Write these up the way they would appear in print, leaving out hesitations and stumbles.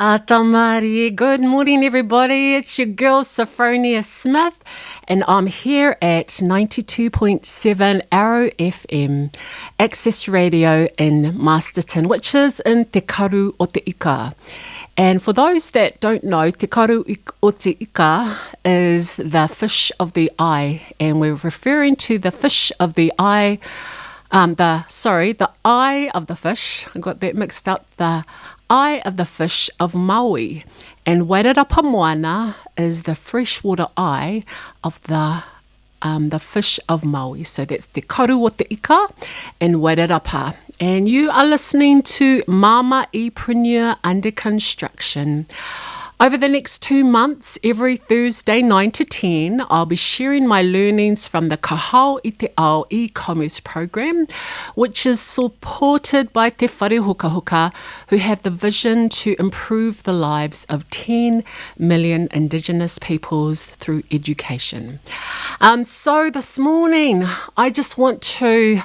Atamari. Good morning, everybody. It's your girl, Sophronia Smith, and I'm here at 92.7 Arrow FM, Access Radio in Masterton, which is in Te Karu o Te Ika. And for those that don't know, Te Karu o Te Ika is the fish of the eye, and we're referring to the fish of the eye, the eye of the fish. I got that mixed up. The eye of the fish of Maui, and Wairarapa moana is the freshwater eye of the fish of Maui. So that's Te Karu o Te Ika and Wairarapa. And you are listening to Mama E-Preneur Under Construction. Over the next 2 months, every Thursday 9 to 10, I'll be sharing my learnings from the Kahao I Te Ao e-commerce program, which is supported by Te Whare Huka Huka, who have the vision to improve the lives of 10 million Indigenous peoples through education. So this morning, I just want to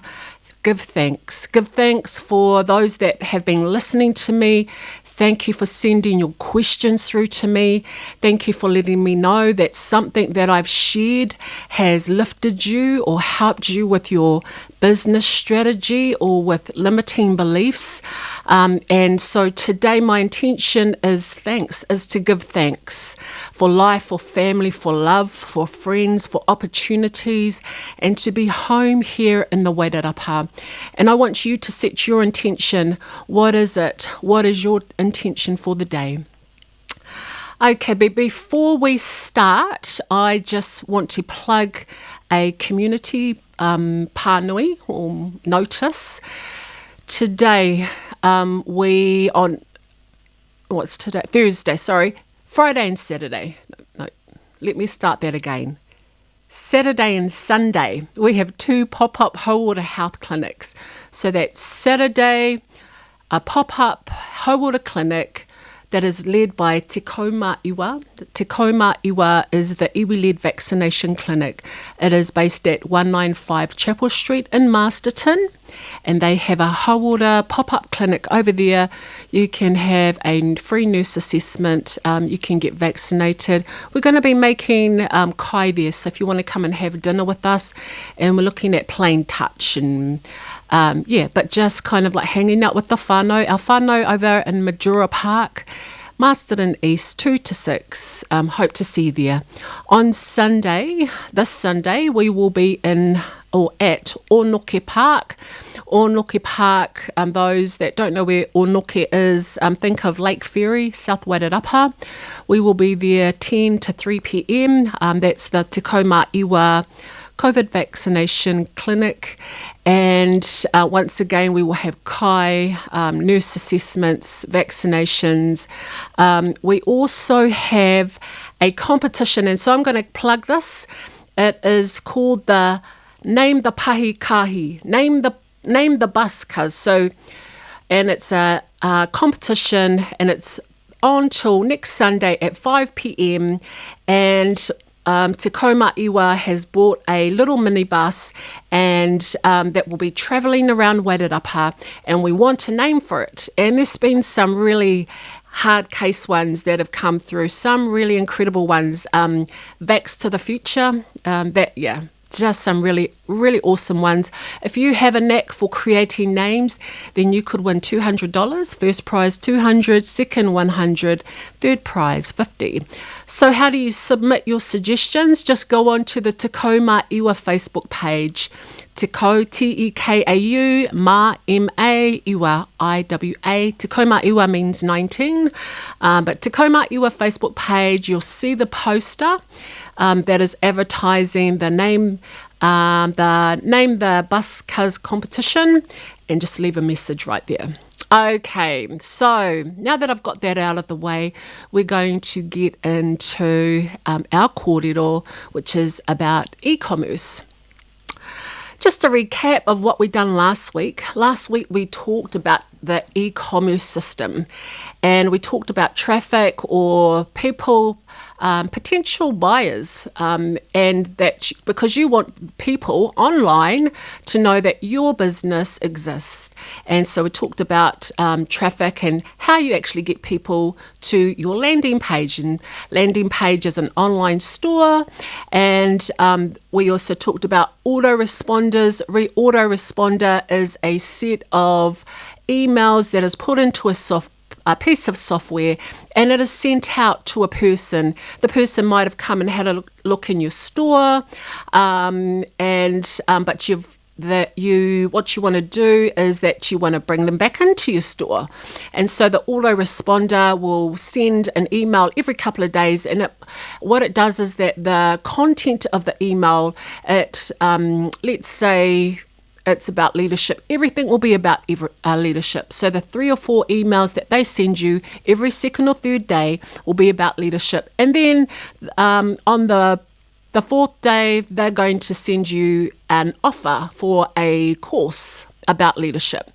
give thanks. Give thanks for those that have been listening to me. Thank you for sending your questions through to me. Thank you for letting me know that something that I've shared has lifted you or helped you with your business strategy or with limiting beliefs. And so today my intention is to give thanks for life, for family, for love, for friends, for opportunities, and to be home here in the Wairarapa. And I want you to set your intention. What is it? What is your intention for the day? Okay, but before we start, I just want to plug a community pānui or notice. Today, what's today? Thursday, sorry. Friday and Saturday. No, let me start that again. Saturday and Sunday, we have 2 pop-up Hauora health clinics. So that's Saturday, a pop-up Hauora clinic that is led by Te Kauma Iwa. Te Kauma Iwa is the iwi-led vaccination clinic. It is based at 195 Chapel Street in Masterton, and they have a Hauora pop-up clinic over there. You can have a free nurse assessment. You can get vaccinated. We're going to be making kai there, so if you want to come and have dinner with us, and we're looking at plain touch and but just kind of like hanging out with the whānau. Our whānau over in Majura Park, Masterton East, 2 to 6. Hope to see you there. On Sunday, this Sunday, we will be at Onoke Park. Onoke Park, those that don't know where Onoke is, think of Lake Ferry, South Wairarapa. We will be there 10 to 3 p.m. That's the Te Kauma Iwa COVID vaccination clinic, and once again we will have kai, nurse assessments, vaccinations. We also have a competition, and so I'm going to plug this. It is called the Name the Pahi Kahi, Name the Bus Cuz. So, and it's a competition, and it's on till next Sunday at 5 p.m. and Te Kauma Iwa has bought a little minibus, and that will be travelling around Wairarapa, and we want a name for it. And there's been some really hard case ones that have come through, some really incredible ones. Vax to the Future, just some really, really awesome ones. If you have a knack for creating names, then you could win $200. First prize $200, second $100, third prize $50. So how do you submit your suggestions? Just go on to the Te Kauma Iwa Facebook page. Tekau, T-E-K-A-U, Ma, M-A, Iwa, I-W-A. Te Kauma Iwa means 19. But Te Kauma Iwa Facebook page, you'll see the poster that is advertising the name the Bus Cuz competition, and just leave a message right there. Okay, so now that I've got that out of the way, we're going to get into our kōrero, which is about e-commerce. Just a recap of what we done last week. Last week we talked about the e-commerce system, and we talked about traffic or people, potential buyers, and that because you want people online to know that your business exists. And so we talked about traffic and how you actually get people to your landing page. And landing page is an online store. And we also talked about autoresponders. Autoresponder is a set of emails that is put into a piece of software, and it is sent out to a person. The person might have come and had a look in your store, but what you want to do is that you want to bring them back into your store. And so the autoresponder will send an email every couple of days, and what it does is that the content of the email, let's say it's about leadership. Everything will be about leadership. So the 3 or 4 emails that they send you every second or third day will be about leadership. And then on the 4th day, they're going to send you an offer for a course about leadership.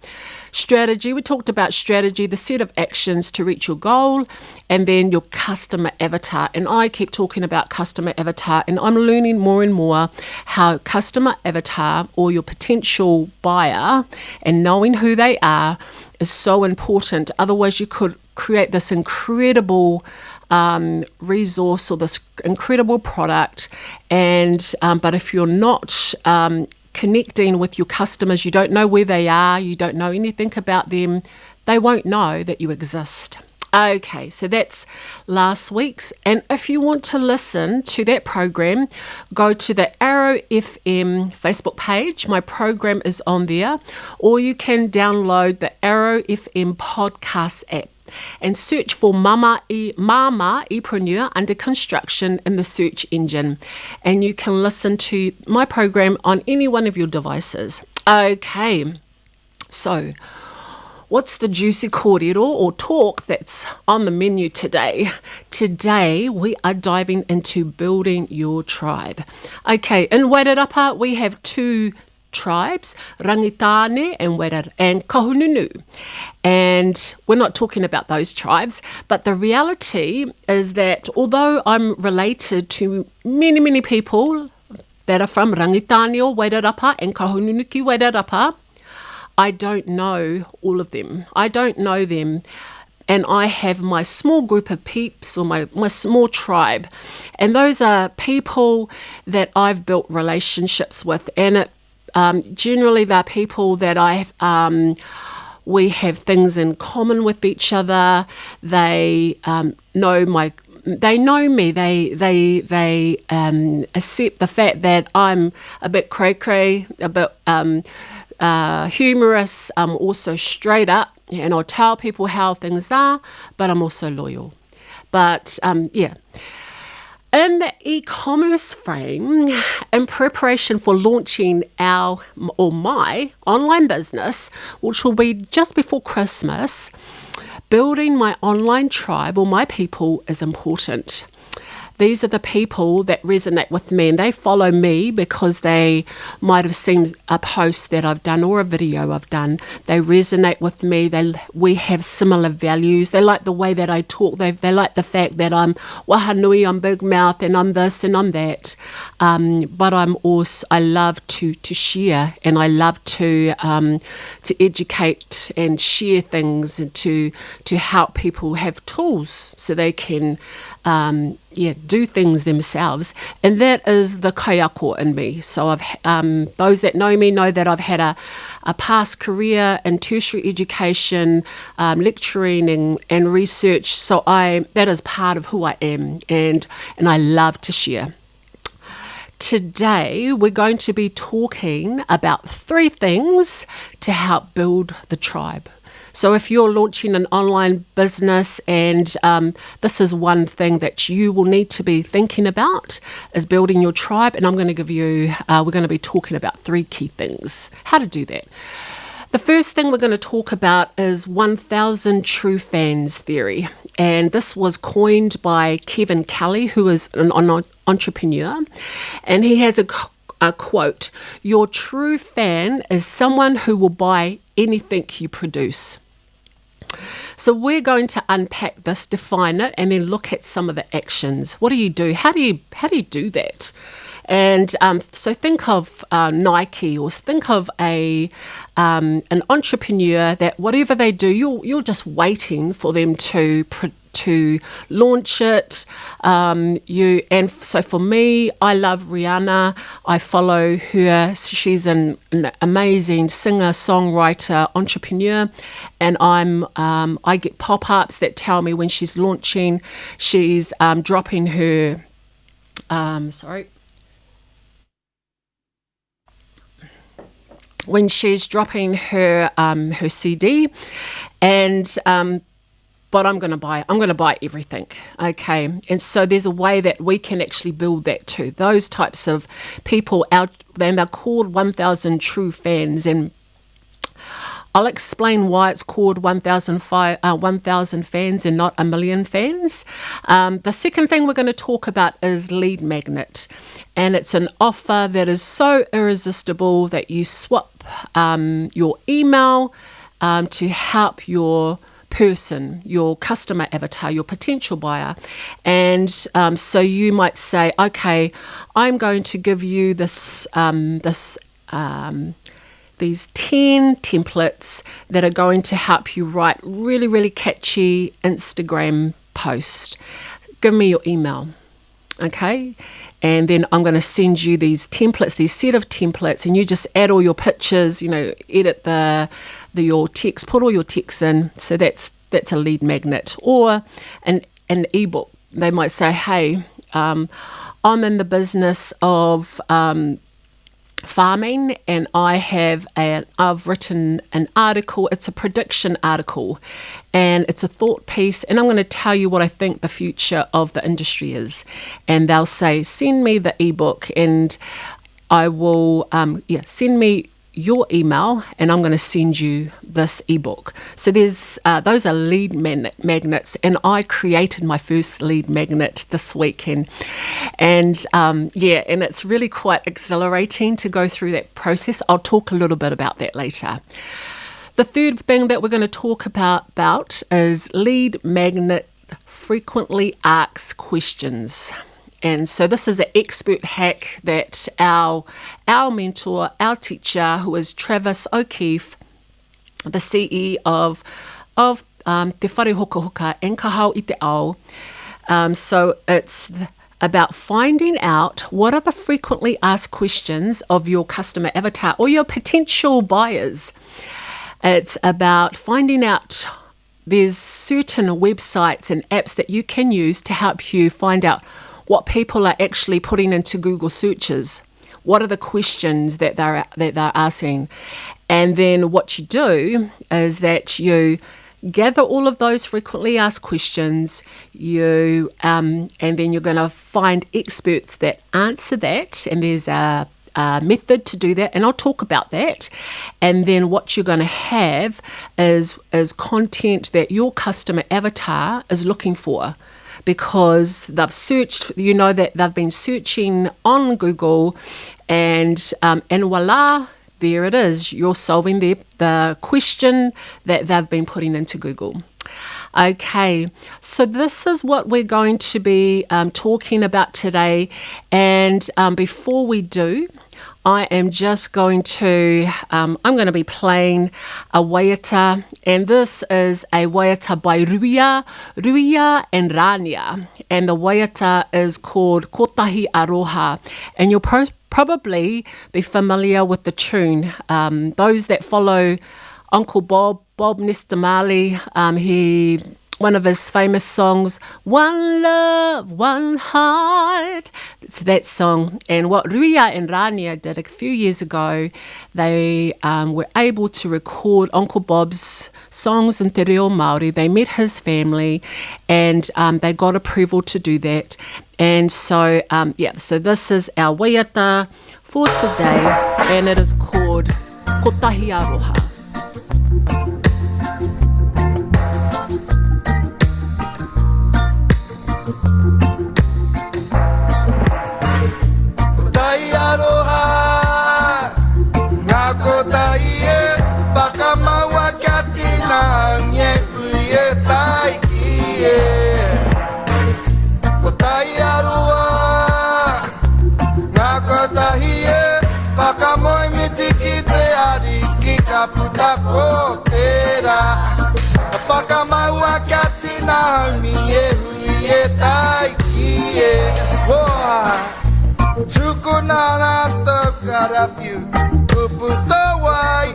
Strategy, we talked about strategy, the set of actions to reach your goal, and then your customer avatar. And I keep talking about customer avatar, and I'm learning more and more how customer avatar, or your potential buyer, and knowing who they are is so important. Otherwise, you could create this incredible resource or this incredible product, and but if you're not connecting with your customers, you don't know where they are, you don't know anything about them, they won't know that you exist. Okay, so that's last week's. And if you want to listen to that program, go to the Arrow FM Facebook page. My program is on there. Or you can download the Arrow FM podcast app and search for Mama E-Preneur Under Construction in the search engine. And you can listen to my program on any one of your devices. Okay, so what's the juicy kōrero or talk that's on the menu today? Today, we are diving into building your tribe. Okay, in Wairarapa, we have 2 tribes, Rangitane and Kahununu. And we're not talking about those tribes, but the reality is that although I'm related to many, many people that are from Rangitane or Wairarapa and Kahununu ki Wairarapa, I don't know all of them. I don't know them. And I have my small group of peeps, or my small tribe. And those are people that I've built relationships with. And generally they're people that we have things in common with each other. They know me. They accept the fact that I'm a bit cray-cray, a bit humorous. I'm also straight up, and I'll tell people how things are, but I'm also loyal. But in the e-commerce frame, in preparation for launching my online business, which will be just before Christmas, building my online tribe or my people is important. These are the people that resonate with me, and they follow me because they might have seen a post that I've done or a video I've done. They resonate with me. We have similar values. They like the way that I talk. They like the fact that I'm wahanui, I'm big mouth, and I'm this and I'm that. But I love to share, and I love to educate and share things, and to help people have tools so they can do things themselves. And that is the kaiako in me. So those that know me know that I've had a past career in tertiary education, lecturing and research. So that is part of who I am, and I love to share. Today, we're going to be talking about 3 things to help build the tribe. So if you're launching an online business, and this is one thing that you will need to be thinking about, is building your tribe. And I'm going to give you, we're going to be talking about 3 key things, how to do that. The first thing we're going to talk about is 1,000 true fans theory. And this was coined by Kevin Kelly, who is an entrepreneur. And he has a quote, "Your true fan is someone who will buy anything you produce." So we're going to unpack this, define it, and then look at some of the actions. What do you do? How do you do that? And so think of Nike, or think of an entrepreneur that whatever they do, you're just waiting for them to to launch it. And so for me, I love Rihanna. I follow her. She's an amazing singer, songwriter, entrepreneur, and I get pop-ups that tell me when she's launching. She's dropping her. When she's dropping her CD, and but I'm going to buy everything, okay? And so there's a way that we can actually build that too. Those types of people out, and they're called 1,000 true fans, and I'll explain why it's called 1,000 fans and not a million fans. The second thing we're going to talk about is lead magnet. And it's an offer that is so irresistible that you swap your email to help your person, your customer avatar, your potential buyer. And so you might say, okay, I'm going to give you these 10 templates that are going to help you write really, really catchy Instagram posts. Give me your email, okay? And then I'm going to send you these templates, these set of templates, and you just add all your pictures, edit your text, put all your text in. So that's a lead magnet. Or an ebook. They might say, hey, I'm in the business of farming, and I've written an article. It's a prediction article, and it's a thought piece, and I'm going to tell you what I think the future of the industry is. And they'll say, send me the ebook, and I will send me your email, and I'm going to send you this ebook. So there's those are lead magnets, and I created my first lead magnet this weekend, and it's really quite exhilarating to go through that process. I'll talk a little bit about that later. The third thing that we're going to talk about is lead magnet frequently asked questions. And so this is an expert hack that our mentor, our teacher, who is Travis O'Keefe, the CEO of Te Whare Hoka Hoka and Kahau I Te Ao. So it's about finding out what are the frequently asked questions of your customer avatar or your potential buyers. It's about finding out there's certain websites and apps that you can use to help you find out what people are actually putting into Google searches. What are the questions that they're asking? And then what you do is that you gather all of those frequently asked questions, and then you're going to find experts that answer that, and there's a method to do that, and I'll talk about that. And then what you're going to have is content that your customer avatar is looking for, because they've searched, that they've been searching on Google, and voila, there it is. You're solving the question that they've been putting into Google. Okay, so this is what we're going to be talking about today. And before we do, I am just going to, I'm going to be playing a waiata, and this is a waiata by Ruia and Rania, and the waiata is called Kotahi Aroha, and you'll probably be familiar with the tune. Those that follow Uncle Bob Nestamali, one of his famous songs, One Love, One Heart. It's that song. And what Ruia and Rania did a few years ago, they were able to record Uncle Bob's songs in te reo Māori. They met his family, and they got approval to do that. And so, so this is our waiata for today, and it is called Kotahi Aroha. Paka maua katina mi kunana tokarapiu kuputawai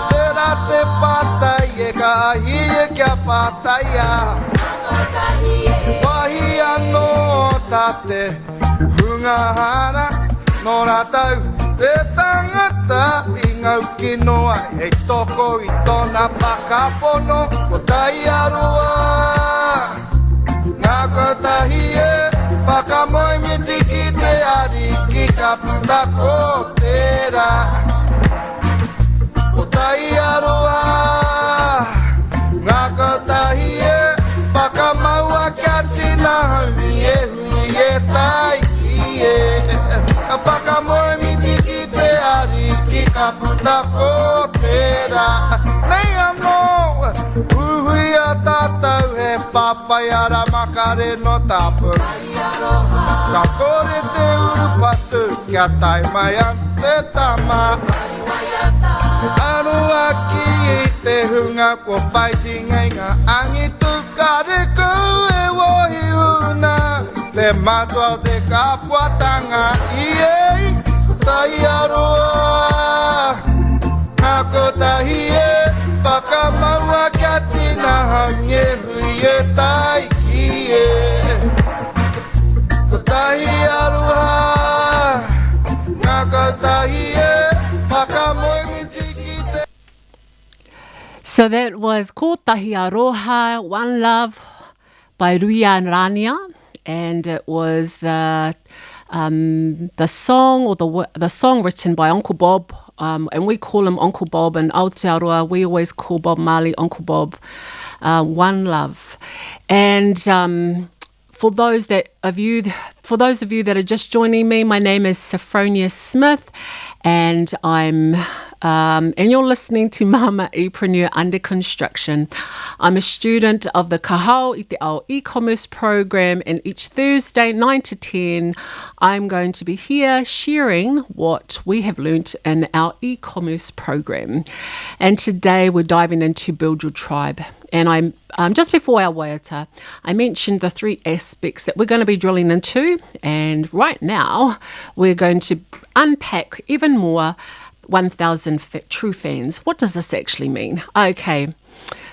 Tera te patai ka ahie kia pataya Wahi ano tate hungahana no ratau Te tangata i ngau kinoa e toko i tona pakapono ko tai aroa Ngā kotahi e whakamoi me tiki te ariki ka puta ko tera Ko tai aroa Ngā kotahi e whakamaua kia tina haumi e hui e tai ki e Whakamoi me tiki te ariki ka puta ko tera Nei anō Uhui a tātou he whawhai ara makare no tāpu Ka kore te urupatu kia tai mai an te tama Arua ki i te hunga ko whaiti ngai ngā angi tukare kou e wohi una Te matua te kapuatanga i ei tai aroa Ngā kotahi e whakamaua kia tina hange hui e tai ki e Kotahi aroha Ngā kotahi e whakamoe mi tiki te So that was Ko Tahi Aroha, One Love by Ruia Rania, and it was the song or the song written by Uncle Bob, and we call him Uncle Bob in Aotearoa. We always call Bob Marley Uncle Bob. One Love, and for those of you that are just joining me, my name is Sophronia Smith, and and you're listening to Mama E-Preneur Under Construction. I'm a student of the Kahau I Te Ao e-commerce program, and each Thursday 9 to 10 I'm going to be here sharing what we have learnt in our e-commerce program. And today we're diving into Build Your Tribe. And I'm just before our waiata, I mentioned the 3 aspects that we're going to be drilling into, and right now we're going to unpack even more 1,000 true fans. What does this actually mean? Okay,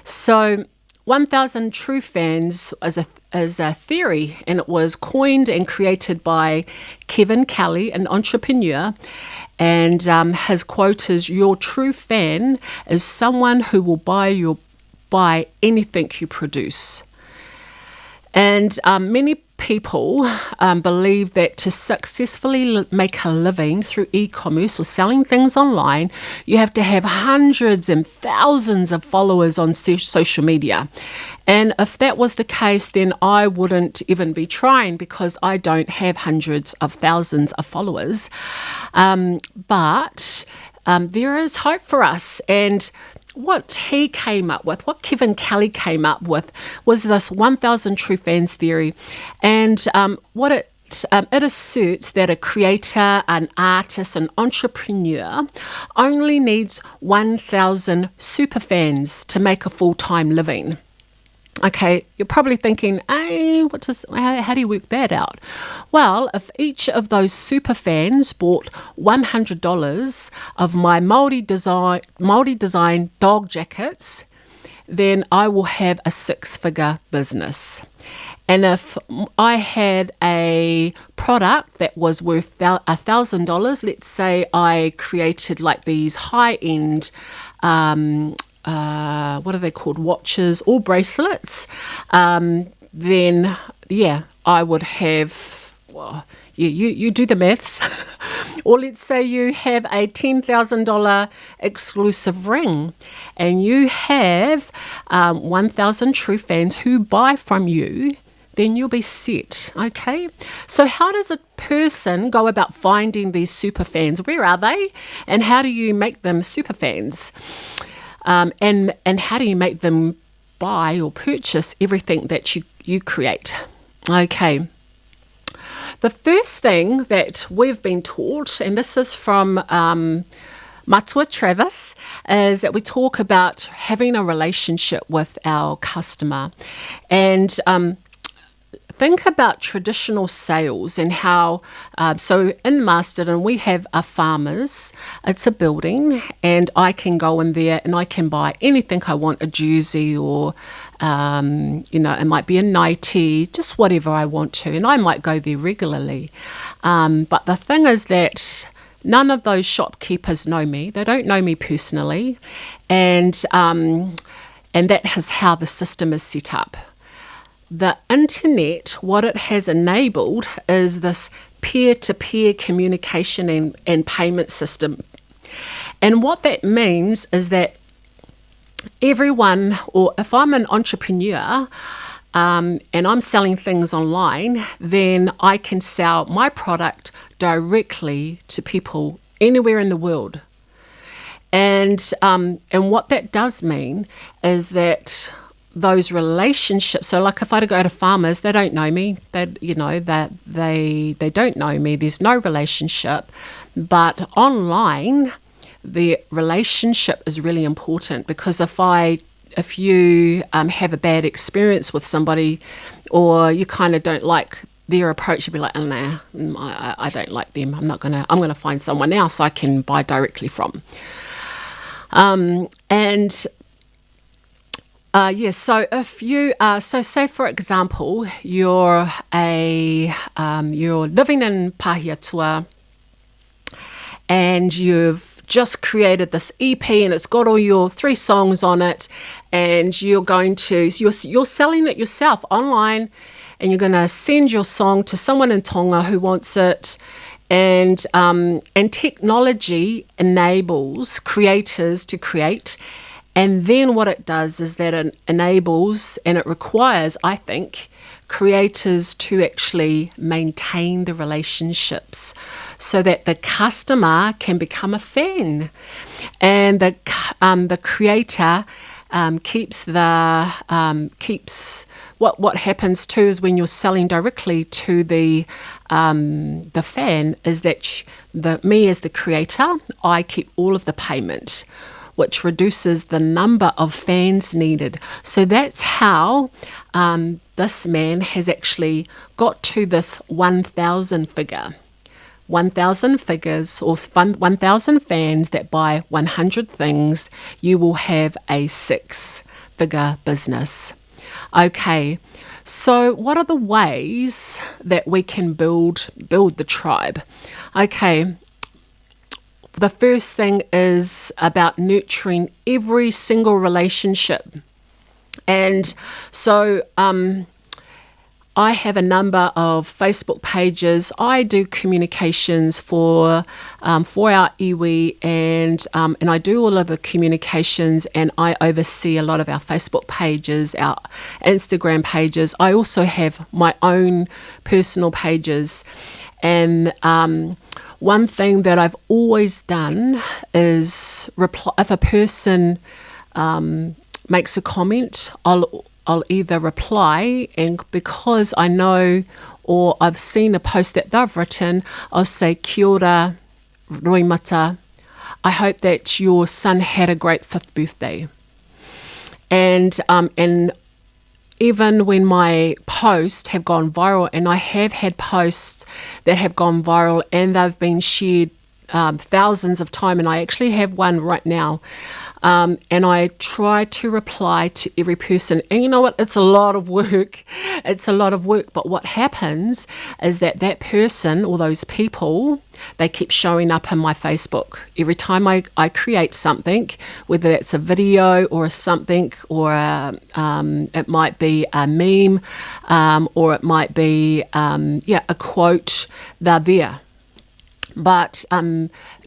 so 1,000 true fans is a theory, and it was coined and created by Kevin Kelly, an entrepreneur, and his quote is, "Your true fan is someone who will buy anything you produce." And many people believe that to successfully make a living through e-commerce or selling things online, you have to have hundreds and thousands of followers on social media. And if that was the case, then I wouldn't even be trying, because I don't have hundreds of thousands of followers. But there is hope for us. And what he came up with, what Kevin Kelly came up with, was this 1,000 true fans theory. And what it asserts that a creator, an artist, an entrepreneur only needs 1,000 super fans to make a full-time living. Okay, you're probably thinking, hey, how do you work that out? Well, if each of those super fans bought $100 of my Māori design dog jackets, then I will have a 6-figure business. And if I had a product that was worth $1,000, let's say I created like these high-end what are they called, watches or bracelets, then yeah, I would have, well, you do the maths. Or let's say you have a $10,000 exclusive ring, and you have 1,000 true fans who buy from you, then you'll be set, okay? So how does a person go about finding these super fans? Where are they? And how do you make them super fans? And how do you make them buy or purchase everything that you create? Okay. The first thing that we've been taught, and this is from Matua Travis, is that we talk about having a relationship with our customer. And think about traditional sales and how, so in Masterton we have a farmers, it's a building, and I can go in there and I can buy anything I want, a jersey or, it might be a nightie, just whatever I want to, and I might go there regularly. But the thing is that none of those shopkeepers know me. They don't know me personally, and that is how the system is set up. The internet, what it has enabled is this peer-to-peer communication and payment system. And what that means is that everyone, or if I'm an entrepreneur and I'm selling things online, then I can sell my product directly to people anywhere in the world. And what that does mean is that those relationships, so like if I go to farmers, they don't know me, they don't know me, there's no relationship. But online, the relationship is really important, because if you have a bad experience with somebody, or you kind of don't like their approach, you'd be like, oh, nah, I don't like them, I'm gonna find someone else I can buy directly from. So if you, so say for example, you're living in Pahiatua, and you've just created this EP and it's got all your 3 songs on it, and you're selling it yourself online, and you're going to send your song to someone in Tonga who wants it. And technology enables creators to create, and then what it does is that it enables and it requires, I think, creators to actually maintain the relationships so that the customer can become a fan, and the creator keeps what happens too is when you're selling directly to the fan, is that me as the creator, I keep all of the payment, which reduces the number of fans needed. So that's how this man has actually got to this 1,000 figure. 1,000 figures, or 1,000 fans that buy 100 things, you will have a 6-figure business. Okay, so what are the ways that we can build the tribe? Okay, the first thing is about nurturing every single relationship. And so I have a number of Facebook pages. I do communications for our iwi, and I do all of the communications, and I oversee a lot of our Facebook pages, our Instagram pages. I also have my own personal pages, and one thing that I've always done is reply if a person makes a comment. I'll either reply, and because I know or I've seen a post that they've written, I'll say, kia ora, roimata, I hope that your son had a great 5th birthday. And even when my posts have gone viral, and I have had posts that have gone viral and they've been shared thousands of times, and I actually have one right now, and I try to reply to every person. And you know what? It's a lot of work. It's a lot of work. But what happens is that person or those people, they keep showing up in my Facebook. Every time I create something, whether that's a video or something, or it might be a meme, or it might be a quote, they're there. But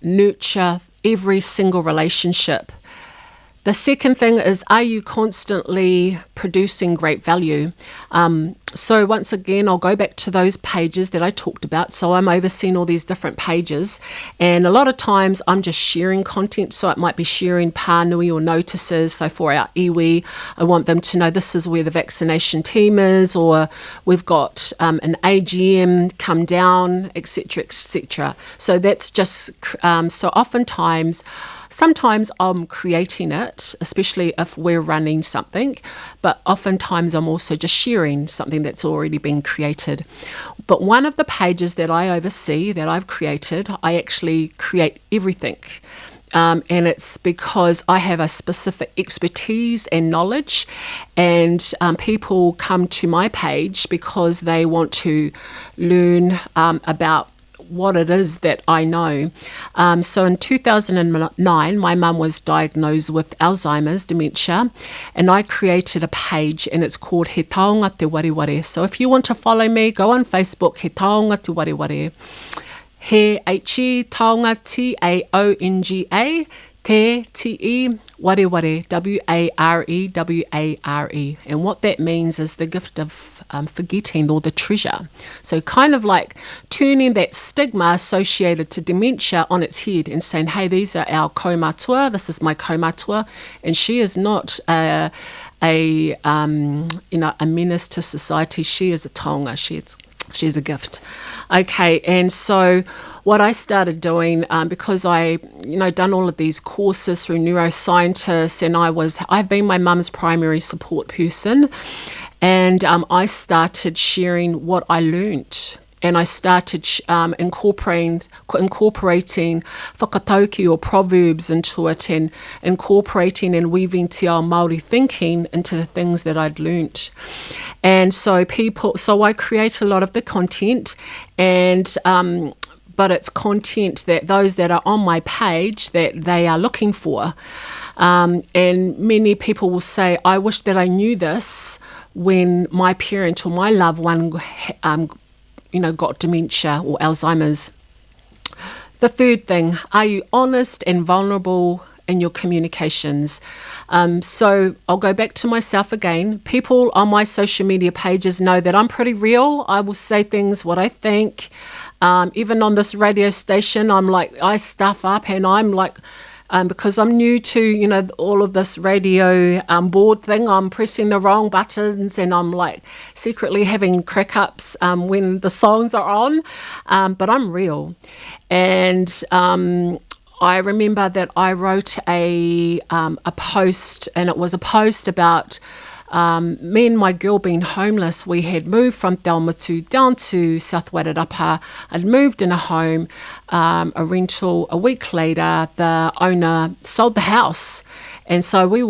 nurture every single relationship. The second thing is, are you constantly producing great value? So once again, I'll go back to those pages that I talked about. So I'm overseeing all these different pages, and a lot of times I'm just sharing content. So it might be sharing pānui or notices. So for our iwi, I want them to know this is where the vaccination team is, or we've got an AGM, come down, etc., etc. So that's just, so oftentimes, sometimes I'm creating it, especially if we're running something, but oftentimes I'm also just sharing something something that's already been created. But one of the pages that I oversee, that I've created, I actually create everything. And it's because I have a specific expertise and knowledge, and people come to my page because they want to learn about what it is that I know. So in 2009, my mum was diagnosed with Alzheimer's dementia, and I created a page, and it's called He Taonga Te Wareware. So if you want to follow me, go on Facebook, He Taonga Te Wareware. He H-E Taonga T-A-O-N-G-A, Te T-E Wareware, W-A-R-E-W-A-R-E. And what that means is the gift of forgetting, or the treasure. So kind of like turning that stigma associated to dementia on its head and saying, hey, these are our kaumatua, this is my kaumatua, and she is not a menace to society. She is a taonga. She's a gift. Okay, and so what I started doing, because I, done all of these courses through neuroscientists, and I've been my mum's primary support person, and I started sharing what I learnt. And I started incorporating whakatauki or proverbs into it, and incorporating and weaving te ao Māori thinking into the things that I'd learnt. And so I create a lot of the content, and but it's content that those that are on my page that they are looking for. And many people will say, I wish that I knew this when my parent or my loved one got dementia or Alzheimer's. The third thing, are you honest and vulnerable in your communications? So I'll go back to myself again. People on my social media pages know that I'm pretty real. I will say things what I think. Even on this radio station, I stuff up, and I'm like, because I'm new to, all of this radio board thing, I'm pressing the wrong buttons, and I'm like secretly having crack-ups when the songs are on, but I'm real. And I remember that I wrote a post, and it was a post about me and my girl being homeless. We had moved from Te Aomatu down to South Wairarapa. I'd moved in a home, a rental. A week later, the owner sold the house. And so we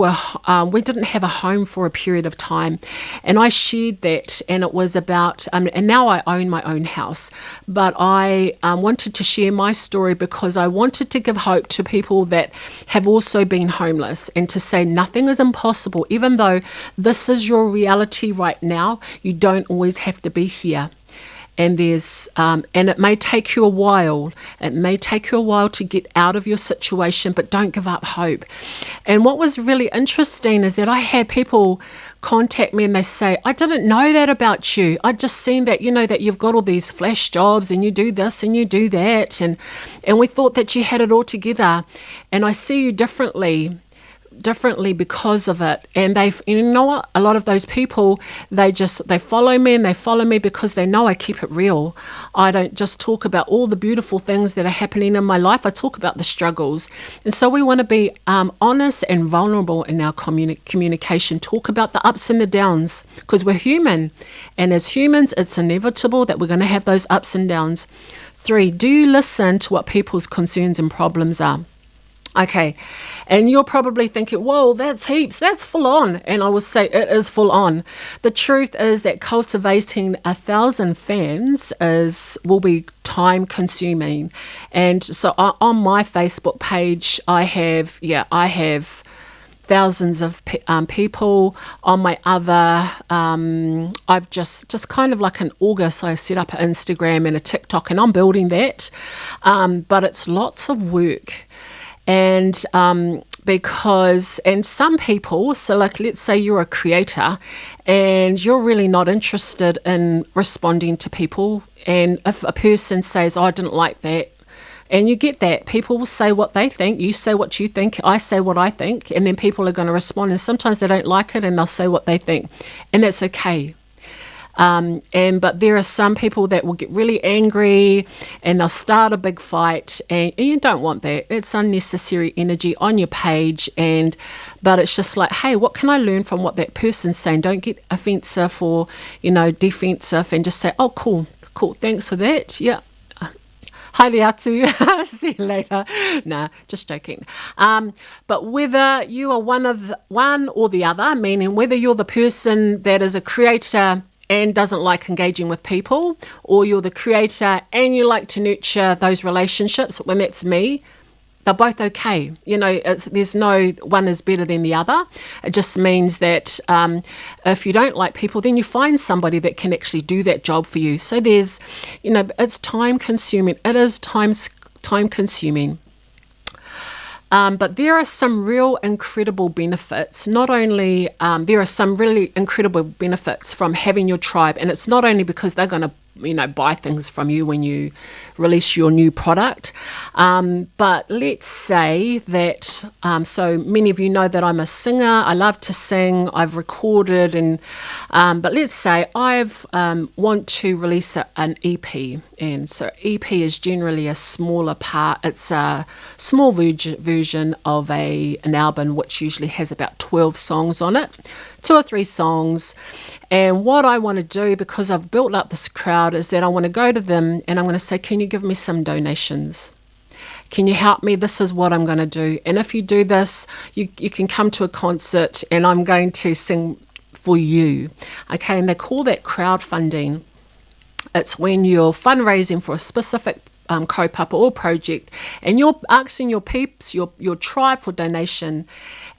didn't have a home for a period of time. And I shared that, and it was about, and now I own my own house, but I wanted to share my story because I wanted to give hope to people that have also been homeless, and to say nothing is impossible. Even though this is your reality right now, you don't always have to be here. And and it may take you a while. It may take you a while to get out of your situation, but don't give up hope. And what was really interesting is that I had people contact me, and they say, I didn't know that about you. I'd just seen that, that you've got all these flash jobs, and you do this and you do that. And we thought that you had it all together. And I see you differently because of it. And a lot of those people, they follow me, and they follow me because they know I keep it real. I don't just talk about all the beautiful things that are happening in my life. I talk about the struggles. And so we want to be honest and vulnerable in our communication. Talk about the ups and the downs, because we're human, and as humans it's inevitable that we're going to have those ups and downs. 3, do you listen to what people's concerns and problems are? Okay, and you're probably thinking, whoa, that's heaps, that's full on. And I will say it is full on. The truth is that cultivating 1,000 fans will be time consuming. And so on my Facebook page, I have thousands of people. On my other, I've just kind of like in August, I set up an Instagram and a TikTok, and I'm building that. But it's lots of work. And some people, so like let's say you're a creator and you're really not interested in responding to people, and if a person says, I didn't like that, and you get that, people will say what they think, you say what you think, I say what I think, and then people are going to respond, and sometimes they don't like it and they'll say what they think, and that's okay. But there are some people that will get really angry and they'll start a big fight, and you don't want that. It's unnecessary energy on your page. But it's just like, hey, what can I learn from what that person's saying? Don't get offensive or, defensive, and just say, oh, cool, thanks for that. Yeah. Haere atu, see you later. Nah, just joking. But whether you are one or the other, meaning whether you're the person that is a creator and doesn't like engaging with people, or you're the creator and you like to nurture those relationships, when that's me, they're both okay. There's no one is better than the other. It just means that if you don't like people, then you find somebody that can actually do that job for you. So there's, it's time consuming. It is time consuming. But there are some real incredible benefits. Not only, there are some really incredible benefits from having your tribe. And it's not only because they're going to, buy things from you when you release your new product. But let's say that, so many of you know that I'm a singer. I love to sing. I've recorded, but let's say I've want to release an EP. And so EP is generally a smaller part. It's a small version of an album, which usually has about 12 songs on it, 2 or 3 songs. And what I want to do, because I've built up this crowd, is that I want to go to them and I'm going to say, can you give me some donations? Can you help me? This is what I'm going to do. And if you do this, you can come to a concert and I'm going to sing for you. Okay, and they call that crowdfunding. It's when you're fundraising for a specific kaupapa or project, and you're asking your peeps, your tribe, for donation.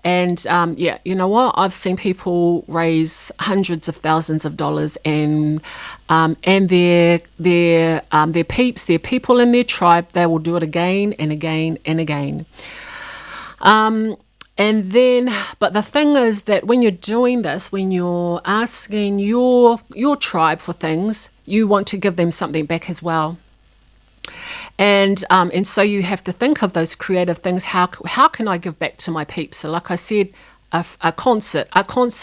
And you know what? I've seen people raise hundreds of thousands of dollars, and their peeps, their people in their tribe, they will do it again and again and again. And then, but the thing is that when you're doing this, when you're asking your tribe for things, you want to give them something back as well. And so you have to think of those creative things. How can I give back to my peeps? So like I said, a concert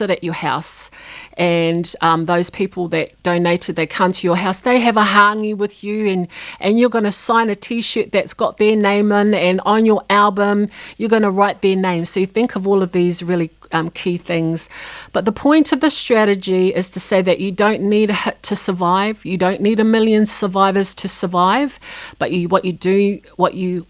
at your house, and those people that donated, they come to your house, they have a hangi with you, and you're going to sign a t-shirt that's got their name in, and on your album you're going to write their name. So you think of all of these really key things. But the point of the strategy is to say that you don't need a hit to survive. You don't need 1 million survivors to survive. But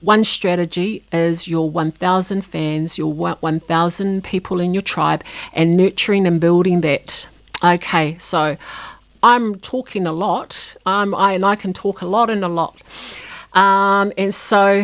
one strategy is your 1,000 fans, your 1,000 people in your tribe, and nurturing and building that. Okay, so I'm talking a lot. I can talk a lot and a lot. And so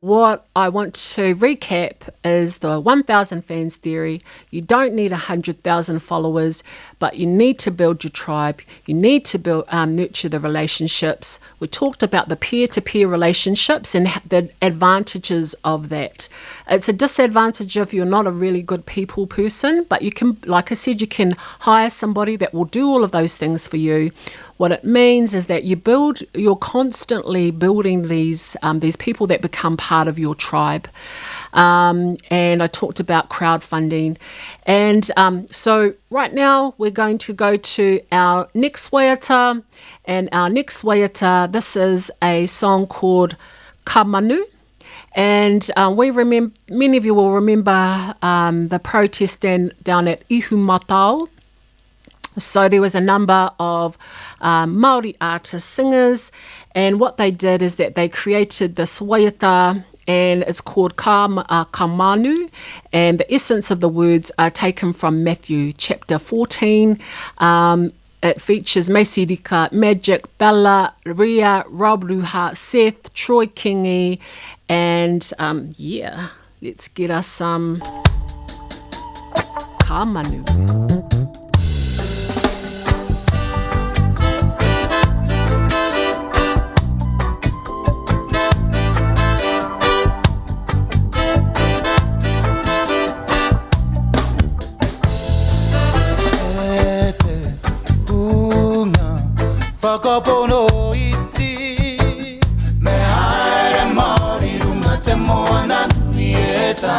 what I want to recap is the 1,000 fans theory. You don't need 100,000 followers, but you need to build your tribe. You need to build, nurture the relationships. We talked about the peer-to-peer relationships and the advantages of that. It's a disadvantage if you're not a really good people person, but you can, like I said, you can hire somebody that will do all of those things for you. What it means is that you're constantly building these people that become part of your tribe. And I talked about crowdfunding. And so right now we're going to go to our next waiata. And our next waiata, this is a song called Ka Manu. And many of you will remember the protest down at Ihumatao. So there was a number of Māori artists, singers, and what they did is that they created this waiata, and it's called Ka Manu, and the essence of the words are taken from Matthew chapter 14. It features Meisirika, Magic, Bella, Ria, Rob Ruha, Seth, Troy Kingi, and let's get us some Ka Manu. Whakapono iti me haere Māori runga te moana nui e tā.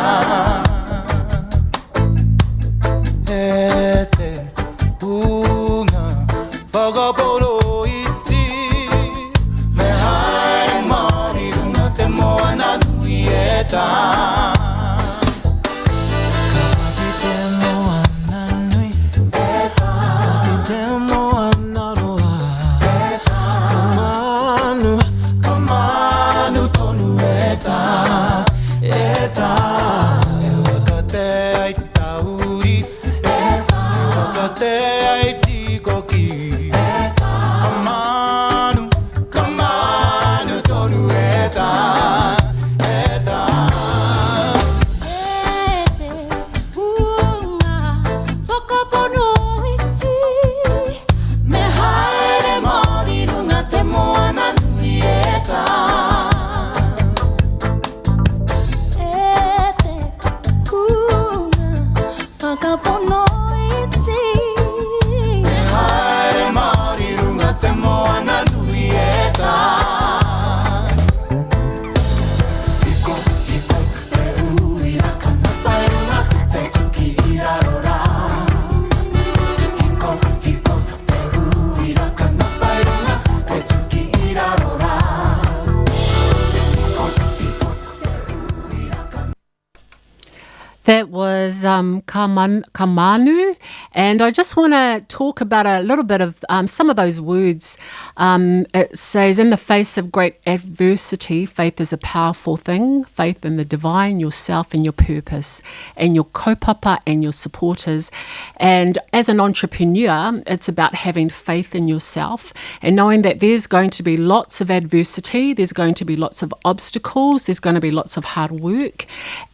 Kamanu, and I just want to talk about a little bit of some of those words. It says, in the face of great adversity, faith is a powerful thing. Faith in the divine, yourself and your purpose, and your kaupapa and your supporters. And as an entrepreneur, it's about having faith in yourself and knowing that there's going to be lots of adversity, there's going to be lots of obstacles, there's going to be lots of hard work,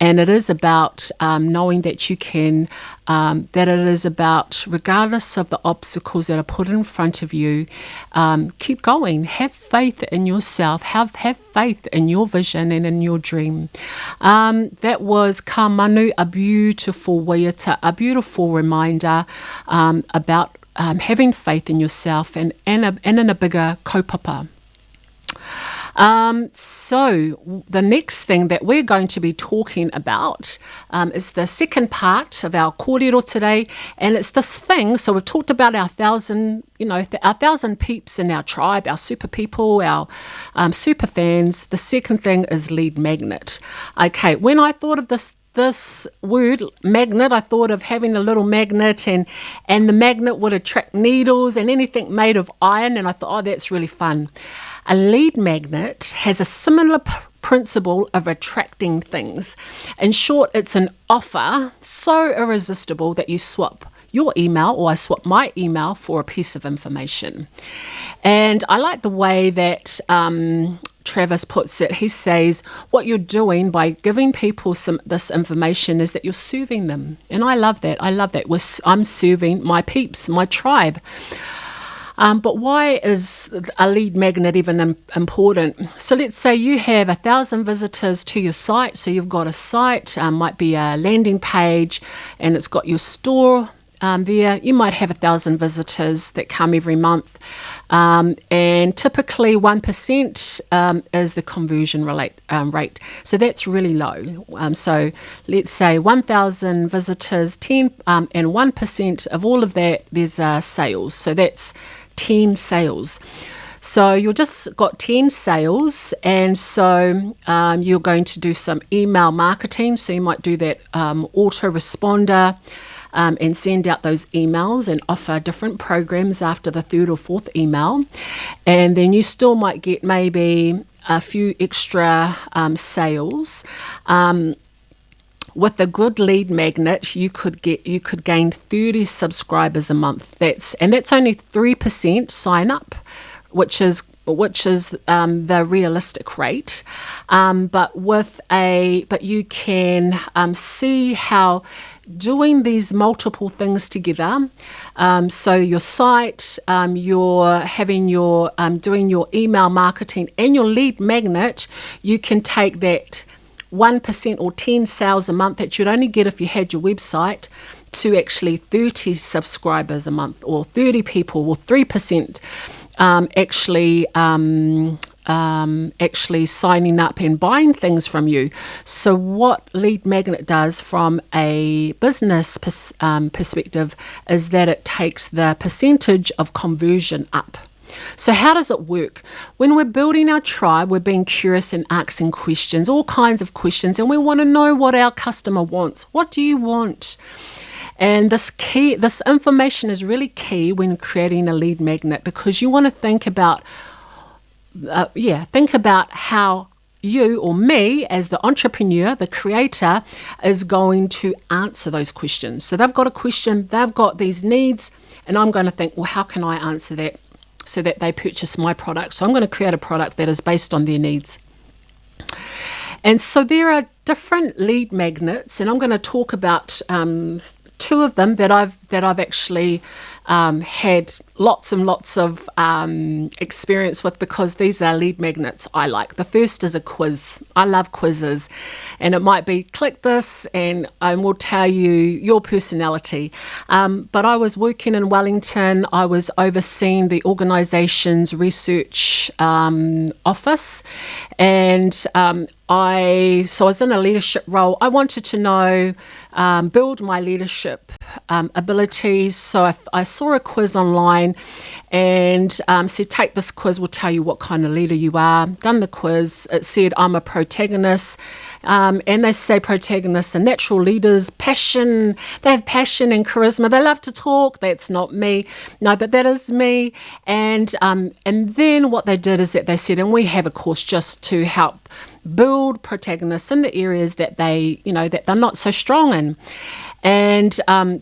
and it is about knowing that you can, that it is about, regardless of the obstacles that are put in front of you, keep going. Have faith in yourself. Have faith in your vision and in your dream. That was ka manu, a beautiful waiata, a beautiful reminder about having faith in yourself and in a bigger kaupapa. So the next thing that we're going to be talking about is the second part of our kōrero today, and it's this thing. So we've talked about our 1,000, our 1,000 peeps in our tribe, our super people, our super fans. The second thing is lead magnet. Okay, when I thought of this word magnet, I thought of having a little magnet, and the magnet would attract needles and anything made of iron, and I thought, oh, that's really fun. A lead magnet has a similar principle of attracting things. In short, it's an offer so irresistible that you swap your email, or I swap my email for a piece of information. And I like the way that Travis puts it. He says, what you're doing by giving people this information is that you're serving them. And I love that. I'm serving my peeps, my tribe. But why is a lead magnet even important? So let's say you have 1,000 visitors to your site. So you've got a site, might be a landing page, and it's got your store there. You might have 1,000 visitors that come every month. And typically 1% is the conversion rate. So that's really low. So let's say 1,000 visitors, 10 and 1% of all of that, there's sales. So that's 10 sales. So you've just got 10 sales, and so you're going to do some email marketing. So you might do that autoresponder and send out those emails and offer different programs after the third or fourth email. And then you still might get maybe a few extra sales. With a good lead magnet, you could gain 30 subscribers a month. That's only 3% sign up, which is the realistic rate. But you can see how doing these multiple things together. So your site, you're having your doing your email marketing and your lead magnet, you can take that 1% or 10 sales a month that you'd only get if you had your website to actually 30 subscribers a month, or 30 people, or 3% actually signing up and buying things from you. So what lead magnet does from a business perspective is that it takes the percentage of conversion up. So how does it work? When we're building our tribe, we're being curious and asking questions, all kinds of questions, and we want to know what our customer wants. What do you want? And this information is really key when creating a lead magnet, because you want to think about how you or me as the entrepreneur, the creator, is going to answer those questions. So they've got a question, they've got these needs, and I'm going to think, well, how can I answer that so that they purchase my product? So I'm going to create a product that is based on their needs. And so there are different lead magnets, and I'm going to talk about two of them that I've actually had lots and lots of experience with, because these are lead magnets I like. The first is a quiz. I love quizzes, and it might be click this and I will tell you your personality. But I was working in Wellington. I was overseeing the organisation's research office, and I was in a leadership role. I wanted to know, build my leadership abilities. So I saw a quiz online and said, take this quiz, we'll tell you what kind of leader you are. Done the quiz. It said I'm a protagonist, And they say protagonists are natural leaders, passion. They have passion and charisma. They love to talk. That's not me. No, but that is me. And then what they did is that they said, and we have a course just to help build protagonists in the areas that that they're not so strong in. And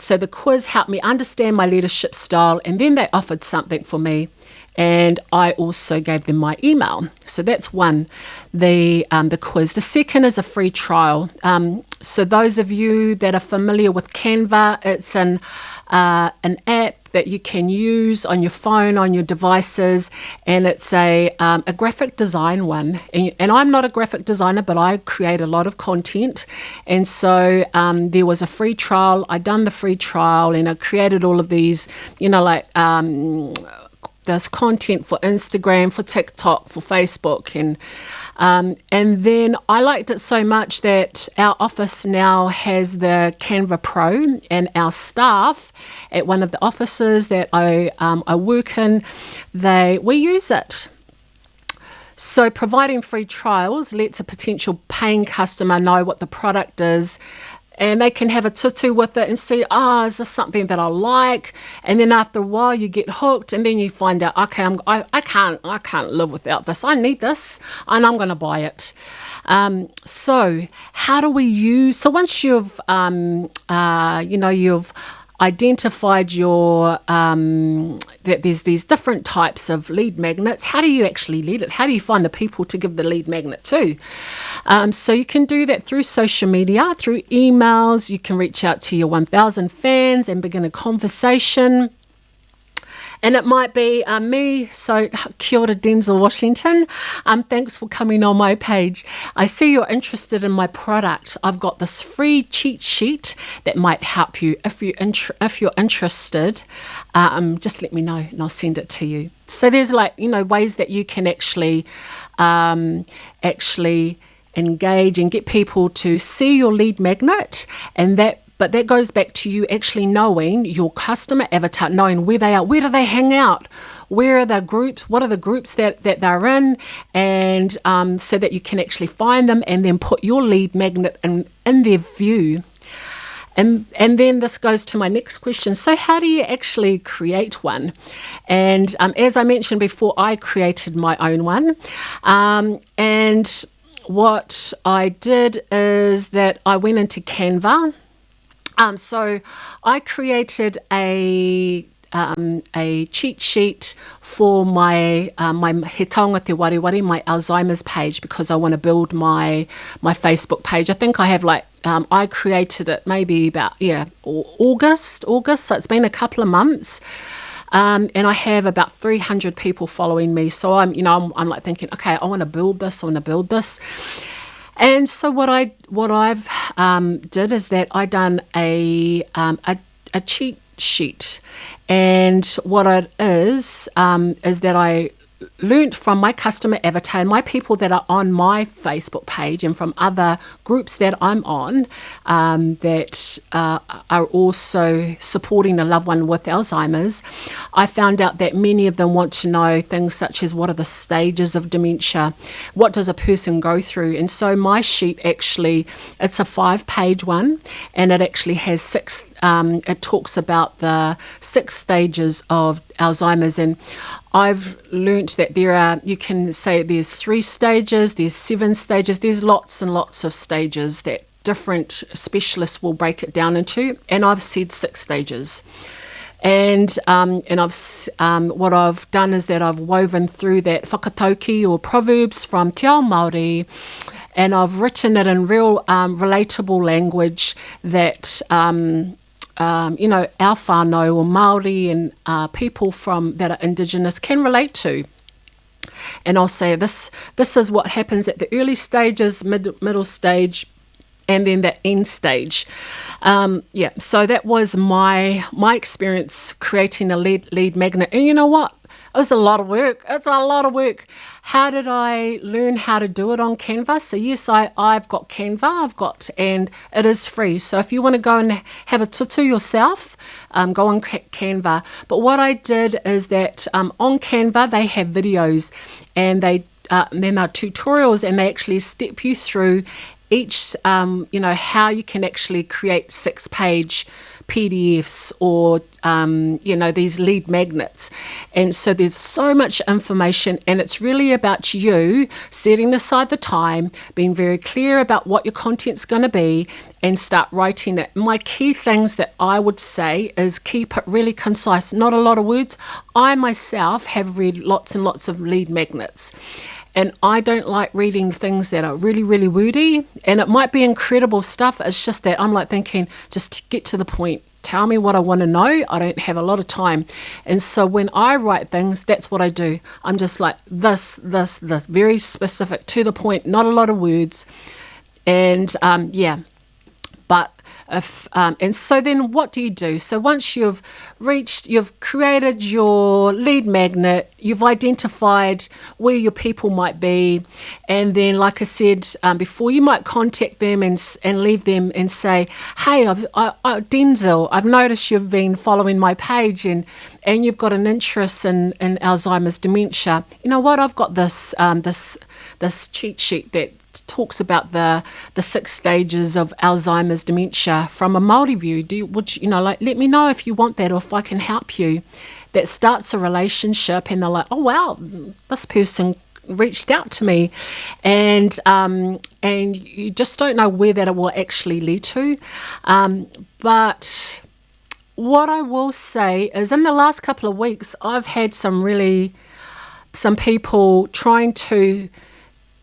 so the quiz helped me understand my leadership style, and then they offered something for me, and I also gave them my email. So that's one, the quiz. The second is a free trial. So those of you that are familiar with Canva, it's an app that you can use on your phone, on your devices, and it's a graphic design one. And I'm not a graphic designer, but I create a lot of content. And so there was a free trial. I done the free trial, and I created all of these, there's content for Instagram, for TikTok, for Facebook, and then I liked it so much that our office now has the Canva Pro, and our staff at one of the offices that I work in, we use it. So providing free trials lets a potential paying customer know what the product is, and they can have a tutu with it and see, is this something that I like? And then after a while, you get hooked, and then you find out, okay, I can't live without this. I need this, and I'm going to buy it. So how do we use? So once you've, you've identified your that there's these different types of lead magnets. How do you actually lead it? How do you find the people to give the lead magnet to? So you can do that through social media, through emails. You can reach out to your 1,000 fans and begin a conversation. And it might be me. So kia ora, Denzel Washington. Thanks for coming on my page. I see you're interested in my product. I've got this free cheat sheet that might help you. If you're interested, just let me know and I'll send it to you. So there's ways that you can actually engage and get people to see your lead magnet, but that goes back to you actually knowing your customer avatar, knowing where they are, where do they hang out, where are the groups, what are the groups that they're in, and so that you can actually find them and then put your lead magnet in their view. And then this goes to my next question. So how do you actually create one? And as I mentioned before, I created my own one. And what I did is that I went into Canva. So I created a cheat sheet for my He Taonga Te Wariwari, my Alzheimer's page, because I want to build my Facebook page. I think I have I created it maybe about August. So it's been a couple of months. And I have about 300 people following me. So I'm like thinking, okay, I want to build this. And so what I've did is that I done a cheat sheet, and what it is that I learnt from my customer avatar and my people that are on my Facebook page and from other groups that I'm on that are also supporting a loved one with Alzheimer's. I found out that many of them want to know things such as what are the stages of dementia, what does a person go through, and so my sheet actually, it's a 5-page one, and it actually has 6, it talks about the 6 stages of Alzheimer's, and I've learnt that you can say there's 3 stages, there's 7 stages, there's lots and lots of stages that different specialists will break it down into, and I've said 6 stages. And what I've done is that I've woven through that whakatauki or proverbs from Te Ao Māori, and I've written it in real relatable language that our whānau or Māori and people that are Indigenous can relate to. And I'll say this is what happens at the early stages, middle stage, and then the end stage. So that was my experience creating a lead magnet. And you know what? It was a lot of work. It's a lot of work. How did I learn how to do it on Canva? So yes, I've got Canva, and it is free. So if you want to go and have a tutu yourself, go on Canva. But what I did is that on Canva, they have videos, and then there are tutorials, and they actually step you through each, how you can actually create 6-page PDFs or, these lead magnets. And so there's so much information, and it's really about you setting aside the time, being very clear about what your content's going to be, and start writing it. My key things that I would say is keep it really concise, not a lot of words. I myself have read lots and lots of lead magnets, and I don't like reading things that are really, really wordy, and it might be incredible stuff. It's just that I'm like thinking, just get to the point. Tell me what I want to know. I don't have a lot of time. And so when I write things, that's what I do. I'm just like this, very specific, to the point, not a lot of words. And but if, and so then what do you do? So once you've created your lead magnet, you've identified where your people might be, and then, like I said before, you might contact them and leave them and say, hey, Denzel, I've noticed you've been following my page and you've got an interest in Alzheimer's dementia. You know what? I've got this this cheat sheet that talks about the 6 stages of Alzheimer's dementia from a Māori view. Let me know if you want that or if I can help you. That starts a relationship, and they're like, oh wow, this person reached out to me, and you just don't know where that will actually lead to. But what I will say is, in the last couple of weeks, I've had some people trying to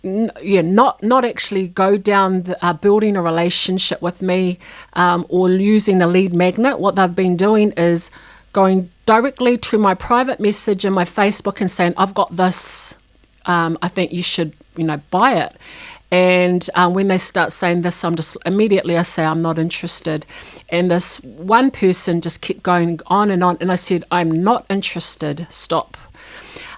not actually go down building a relationship with me or using the lead magnet. What they've been doing is going directly to my private message in my Facebook and saying, I've got this, I think you should buy it. And when they start saying this, I say I'm not interested. And this one person just kept going on, and I said, I'm not interested, stop.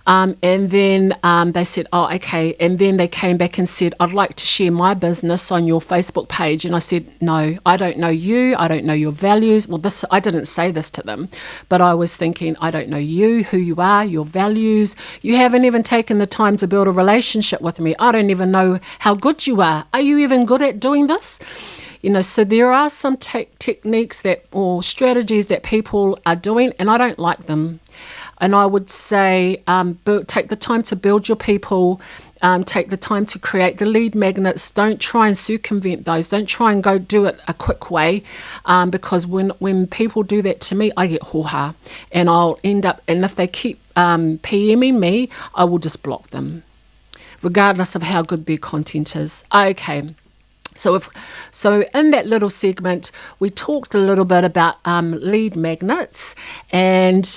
And then they said, oh, okay. And then they came back and said, I'd like to share my business on your Facebook page. And I said, no, I don't know you. I don't know your values. Well, I didn't say this to them, but I was thinking, I don't know you, who you are, your values. You haven't even taken the time to build a relationship with me. I don't even know how good you are. Are you even good at doing this? So there are some techniques or strategies that people are doing, and I don't like them. And I would say take the time to build your people, take the time to create the lead magnets. Don't try and circumvent those. Don't try and go do it a quick way, because when people do that to me, I get hoha, and I'll end up, and if they keep PMing me, I will just block them, regardless of how good their content is. Okay. So in that little segment, we talked a little bit about lead magnets, and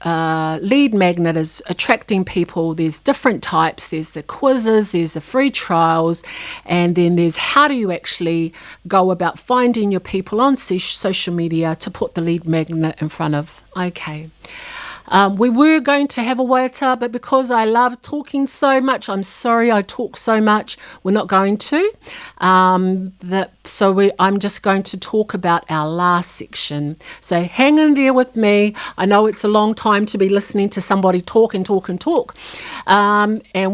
lead magnet is attracting people. There's different types. There's the quizzes, there's the free trials, and then there's how do you actually go about finding your people on social media to put the lead magnet in front of. Okay. We were going to have a wairarapa, but because I love talking so much, I'm sorry I talk so much, we're not going to. I'm just going to talk about our last section. So hang in there with me. I know it's a long time to be listening to somebody talk. And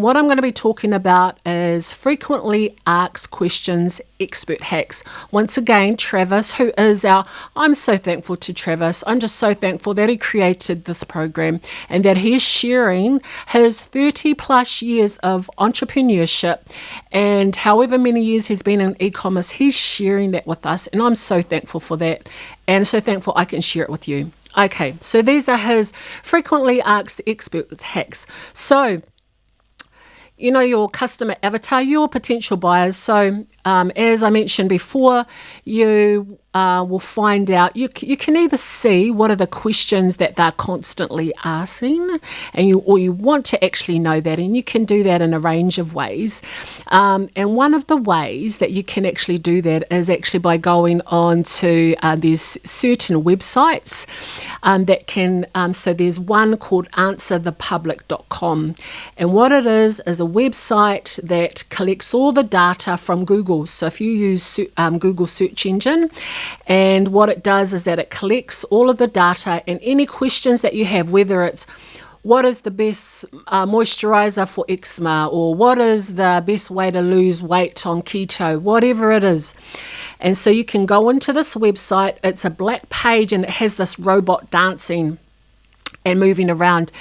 what I'm going to be talking about is frequently asked questions, expert hacks. Once again, Travis, who is I'm so thankful to Travis. I'm just so thankful that he created this program and that he is sharing his 30 plus years of entrepreneurship, and however many years he's been in e-commerce, he's sharing that with us, and I'm so thankful for that, and so thankful I can share it with you. Okay, so these are his frequently asked expert hacks. So your customer avatar, your potential buyers. So as I mentioned before, you will find out, you can either see what are the questions that they're constantly asking, and you want to actually know that, and you can do that in a range of ways. And one of the ways that you can actually do that is actually by going on to there's certain websites that can, so there's one called answerthepublic.com, and what it is a website that collects all the data from Google. So if you use Google search engine, and what it does is that it collects all of the data and any questions that you have, whether it's what is the best moisturizer for eczema, or what is the best way to lose weight on keto, whatever it is. And so you can go into this website. It's a black page and it has this robot dancing and moving around.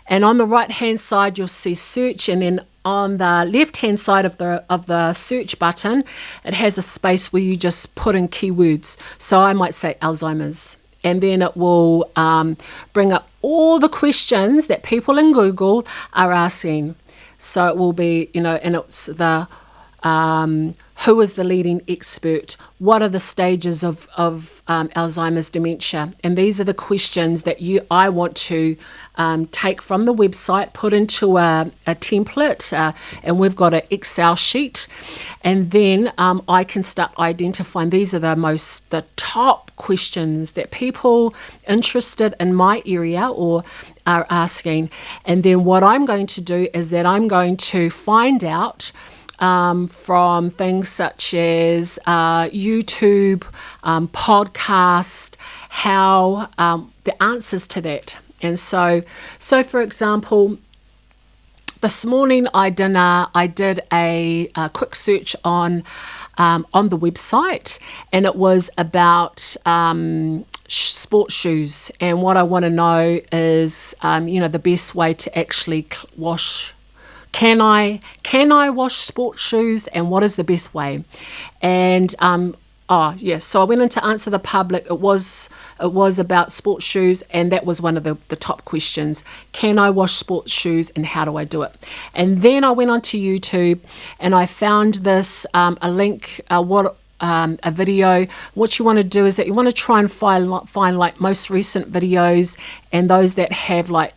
And on the right hand side you'll see search, and then on the left hand side of the search button it has a space where you just put in keywords. So I might say Alzheimer's, and then it will bring up all the questions that people in Google are asking. So it will be, and it's the who is the leading expert? What are the stages of Alzheimer's dementia? And these are the questions that I want to take from the website, put into a template, and we've got an Excel sheet. And then I can start identifying these are the top questions that people interested in my area or are asking. And then what I'm going to do is that I'm going to find out from things such as YouTube, podcast, how the answers to that. And so for example, this morning I did a quick search on the website, and it was about sports shoes. And what I want to know is, the best way to actually wash. Can I wash sports shoes, and what is the best way? And so I went in to answer the public. It was about sports shoes, and that was one of the top questions. Can I wash sports shoes, and how do I do it? And then I went onto YouTube and I found this a link. A video. What you want to do is that you want to try and find like most recent videos and those that have like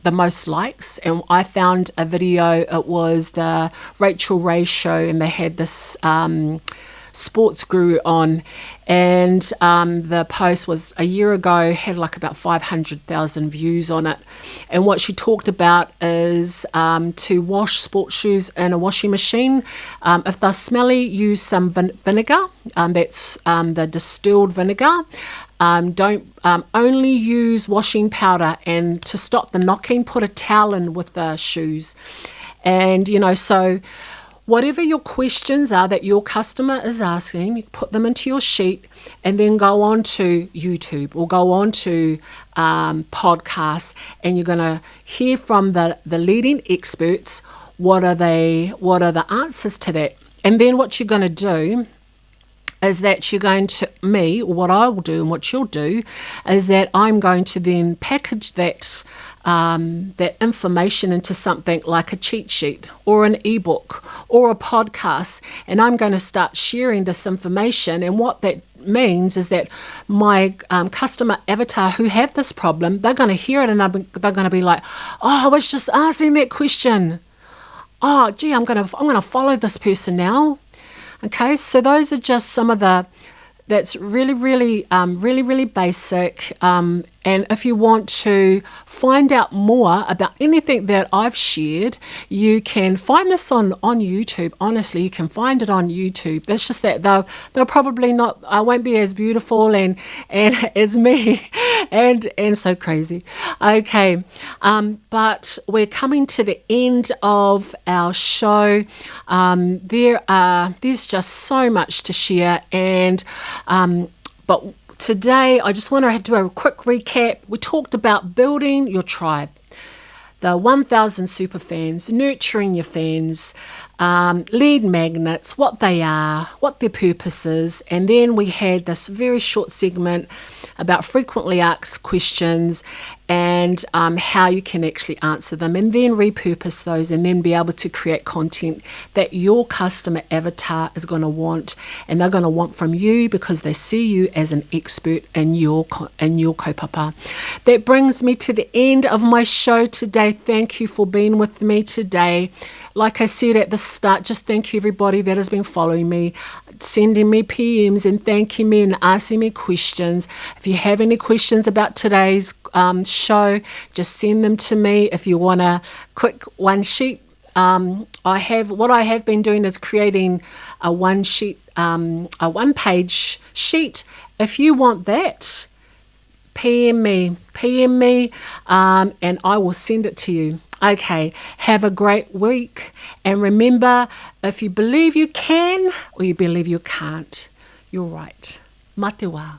the most likes. And I found a video. It was the Rachel Ray show, and they had this sports guru on, and the post was a year ago, had like about 500,000 views on it. And what she talked about is to wash sports shoes in a washing machine. If they're smelly, use some vinegar. That's the distilled vinegar. Don't only use washing powder, and to stop the knocking, put a towel in with the shoes. And so whatever your questions are that your customer is asking, you put them into your sheet, and then go on to YouTube or go on to podcasts, and you're going to hear from the leading experts. What are the answers to that? And then what you're going to do is that you're going to, what I will do and what you'll do is that I'm going to then package that information into something like a cheat sheet or an ebook or a podcast, and I'm going to start sharing this information. And what that means is that my customer avatar who have this problem, they're going to hear it, and they're going to be like, oh, I was just asking that question. Oh, gee, I'm going to follow this person now. Okay, so those are just some of that's really, really, really, really basic. And if you want to find out more about anything that I've shared, you can find this on YouTube. Honestly, you can find it on YouTube. It's just that they'll probably not, I won't be as beautiful and as me and so crazy. Okay, but we're coming to the end of our show. There's just so much to share, and but today, I just want to do a quick recap. We talked about building your tribe, the 1,000 super fans, nurturing your fans, lead magnets, what they are, what their purpose is, and then we had this very short segment about frequently asked questions and how you can actually answer them, and then repurpose those, and then be able to create content that your customer avatar is going to want, and they're going to want from you because they see you as an expert in your kaupapa. That brings me to the end of my show today. Thank you for being with me today. Like I said at the start, just thank you everybody that has been following me, sending me PMs and thanking me and asking me questions. If you have any questions about today's show, just send them to me. If you want a quick one sheet, I have been doing is creating a one page sheet. If you want that, PM me, and I will send it to you. Okay, have a great week. And remember, if you believe you can or you believe you can't, you're right. Mate wā.